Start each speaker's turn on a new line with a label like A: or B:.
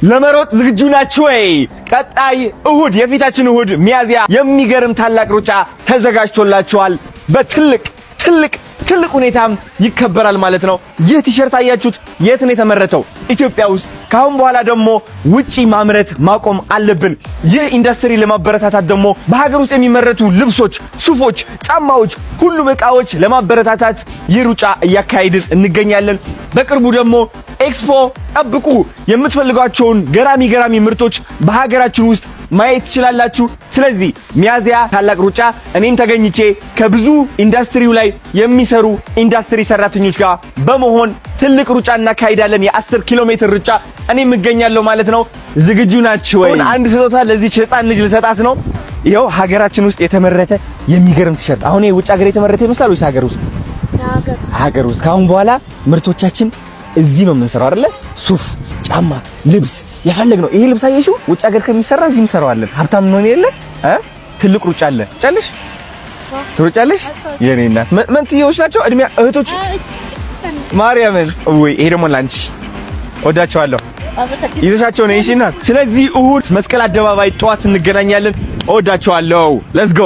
A: ለመሮጥ ዝግጁ ናችሁ ወይ? ቀጣይ እሁድ የፊታችን እሁድ ሚያዝያ የሚገርም ታላቅ ሩጫ ተዘጋጅቶላችኋል። በትልቅ ሁኔታም ይከበራል ማለት ነው። ይህ ቲሸርት አያችሁት? የት ነው የተመረተው? ኢትዮጵያ ውስጥ። ካሁን በኋላ ደግሞ ውጪ ማምረት ማቆም አለብን። ይህ ኢንዱስትሪ ለማበረታታት ደግሞ በሀገር ውስጥ የሚመረቱ ልብሶች፣ ሱፎች፣ ጫማዎች፣ ሁሉም ዕቃዎች ለማበረታታት ይህ ሩጫ እያካሄድን እንገኛለን። በቅርቡ ደግሞ ኤክስፖ ጠብቁ። የምትፈልጓቸውን ገራሚ ምርቶች በሀገራችን ውስጥ ማየት ትችላላችሁ። ስለዚህ ሚያዝያ ታላቅ ሩጫ እኔም ተገኝቼ ከብዙ ኢንዱስትሪው ላይ የሚሰሩ ኢንዱስትሪ ሰራተኞች ጋር በመሆን ትልቅ ሩጫ እናካሂዳለን። የ10 ኪሎ ሜትር ሩጫ እኔም እገኛለሁ ማለት ነው። ዝግጁ ናችሁ ወይ? አንድ ስጦታ ለዚህ ህፃን ልጅ ልሰጣት ነው። ይኸው ሀገራችን ውስጥ የተመረተ የሚገርም ቲሸርት። አሁን ውጭ ሀገር የተመረተ ይመስላል ወይስ ሀገር ውስጥ? ሀገር ውስጥ። ካሁን በኋላ ምርቶቻችን እዚህ ነው የምንሰራው አይደለ? ሱፍ፣ ጫማ፣ ልብስ የፈለግነው ይሄ ልብስ አየሽው? ውጭ ሀገር ከሚሰራ እዚህ እንሰራዋለን። ሀብታም ነው የለ? ትልቅ ሩጫ አለ። ጫለሽ ትሩጫለሽ? የኔ እናት መንትዮች ናቸው እድሜ እህቶች ማርያምን። ወይ ይሄ ደግሞ ላንቺ ወዳቸዋለሁ። ይዘሻቸው ነው እሺ እናት። ስለዚህ እሁድ መስቀል አደባባይ ጠዋት እንገናኛለን። ወዳቸዋለሁ። ሌትስ ጎ